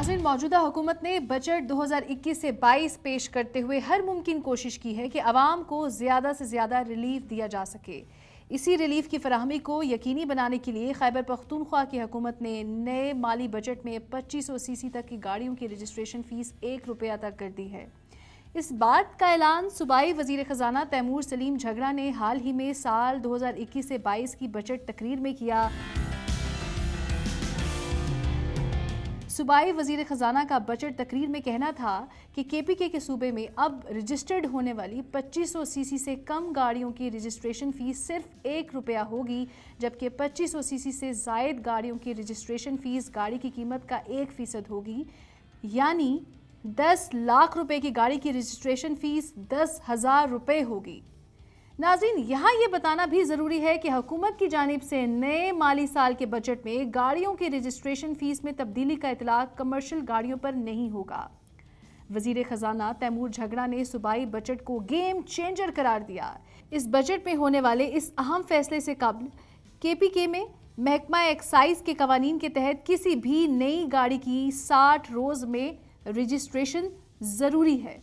नाज़रीन, मौजूदा हुकूमत ने बजट 2021 से 22 पेश करते हुए हर मुमकिन कोशिश की है कि आवाम को ज़्यादा से ज़्यादा रिलीफ दिया जा सके। इसी रिलीफ की फराहमी को यकीनी बनाने के लिए खैबर पख्तूनख्वा की हुकूमत ने नए माली बजट में 2500 सीसी तक की गाड़ियों की रजिस्ट्रेशन फ़ीस ₹1 तक कर दी है। इस बात का ऐलान सूबाई वज़ीर ख़जाना तैमूर सलीम झगड़ा ने हाल ही में साल 2021 से 22 की बजट तकरीर में किया। सूबाई वज़ीर ख़जाना का बजट तकरीर में कहना था कि केपीके के सूबे में अब रजिस्टर्ड होने वाली 2500 सीसी से कम गाड़ियों की रजिस्ट्रेशन फ़ीस सिर्फ ₹1 होगी, जबकि 2500 सीसी से ज़ायद गाड़ियों की रजिस्ट्रेशन फ़ीस गाड़ी की कीमत का 1% होगी, यानी 10 लाख रुपए की गाड़ी की रजिस्ट्रेशन फ़ीस ₹10,000 होगी। नाज़रीन, यहाँ ये बताना भी ज़रूरी है कि हुकूमत की जानिब से नए माली साल के बजट में गाड़ियों की रजिस्ट्रेशन फ़ीस में तब्दीली का इतलाक़ कमर्शियल गाड़ियों पर नहीं होगा। वज़ीर ख़जाना तैमूर झगड़ा ने सूबाई बजट को गेम चेंजर करार दिया। इस बजट में होने वाले इस अहम फैसले से कबल केपीके में महकमा एक्साइज के कवानीन के तहत किसी भी नई गाड़ी की 60 रोज़ में रजिस्ट्रेशन ज़रूरी है,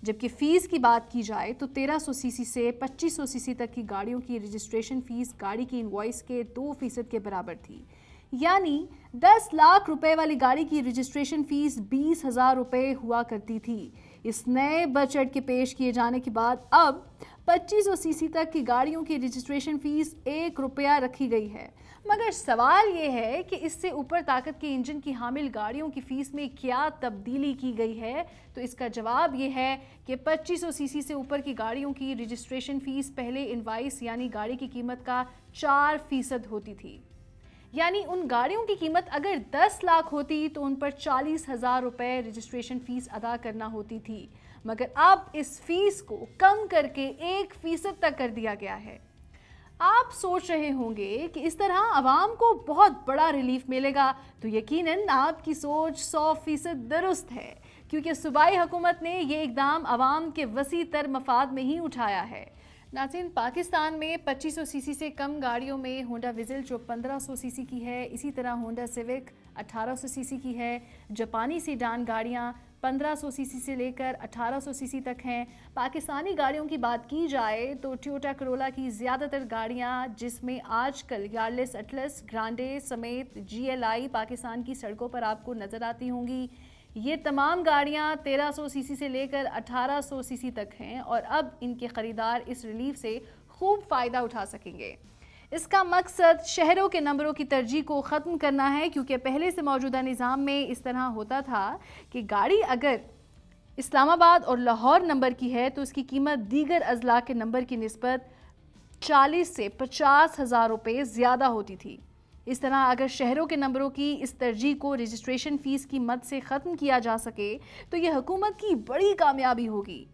जबकि फ़ीस की बात की जाए तो 1300 सीसी से 2500 सीसी तक की गाड़ियों की रजिस्ट्रेशन फ़ीस गाड़ी की इनवॉइस के 2% के बराबर थी, यानी 10 लाख रुपए वाली गाड़ी की रजिस्ट्रेशन फ़ीस ₹20,000 हुआ करती थी। इस नए बजट के पेश किए जाने के बाद अब 2500 सीसी तक की गाड़ियों की रजिस्ट्रेशन फ़ीस ₹1 रखी गई है। मगर सवाल ये है कि इससे ऊपर ताकत के इंजन की हामिल गाड़ियों की फ़ीस में क्या तब्दीली की गई है, तो इसका जवाब ये है कि 2500 सीसी से ऊपर की गाड़ियों की रजिस्ट्रेशन फ़ीस पहले इनवाइस यानी गाड़ी की कीमत का 4% होती थी, यानी उन गाड़ियों की कीमत अगर 10 लाख होती तो उन पर ₹40,000 रजिस्ट्रेशन फ़ीस अदा करना होती थी, मगर अब इस फ़ीस को कम करके 1% तक कर दिया गया है। आप सोच रहे होंगे कि इस तरह आवाम को बहुत बड़ा रिलीफ मिलेगा, तो यकीनन आपकी सोच 100% दुरुस्त है, क्योंकि सूबाई हुकूमत ने ये इक़दाम आवाम के वसी तर मफाद में ही उठाया है। नाज़रीन, पाकिस्तान में 2500 सीसी से कम गाड़ियों में होंडा विज़िल जो 1500 सीसी की है, इसी तरह होंडा सिविक 1800 सीसी की है। जापानी सीडान गाड़ियाँ 1500 सीसी से लेकर 1800 सीसी तक हैं। पाकिस्तानी गाड़ियों की बात की जाए तो टोयोटा करोला की ज़्यादातर गाड़ियाँ, जिसमें आजकल यार्लिस एटलस, ग्रांडे समेत GLI पाकिस्तान की सड़कों पर आपको नज़र आती होंगी। ये तमाम गाड़ियाँ 1300 सीसी से लेकर 1800 सीसी तक हैं और अब इनके ख़रीदार इस रिलीफ से खूब फ़ायदा उठा सकेंगे। इसका मकसद शहरों के नंबरों की तरजीह को ख़त्म करना है, क्योंकि पहले से मौजूदा निज़ाम में इस तरह होता था कि गाड़ी अगर इस्लामाबाद और लाहौर नंबर की है तो उसकी कीमत दीगर अज़ला के नंबर की निस्बत 40 से 50,000 ज़्यादा होती थी। इस तरह अगर शहरों के नंबरों की इस तरजीह को रजिस्ट्रेशन फ़ीस की मद से ख़त्म किया जा सके तो यह हुकूमत की बड़ी कामयाबी होगी।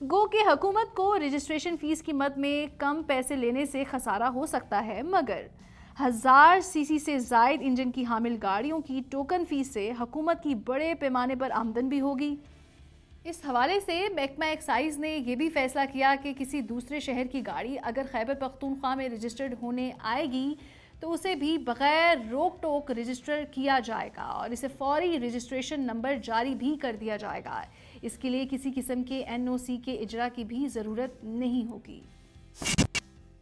गो कि हुकूमत को रजिस्ट्रेशन फ़ीस की मद में कम पैसे लेने से खसारा हो सकता है, मगर 1000 सीसी से ज़ायद इंजन की हामिल गाड़ियों की टोकन फ़ीस से हुकूमत की बड़े पैमाने पर आमदन भी होगी। इस हवाले से महकमा एक्साइज ने यह भी फैसला किया कि किसी दूसरे शहर की गाड़ी अगर खैबर पख्तूनख्वा में रजिस्टर्ड होने आएगी तो उसे भी बग़ैर रोक टोक रजिस्टर किया जाएगा और इसे फौरी रजिस्ट्रेशन नंबर जारी भी कर दिया जाएगा। इसके लिए किसी किस्म के NOC के इजरा की भी ज़रूरत नहीं होगी।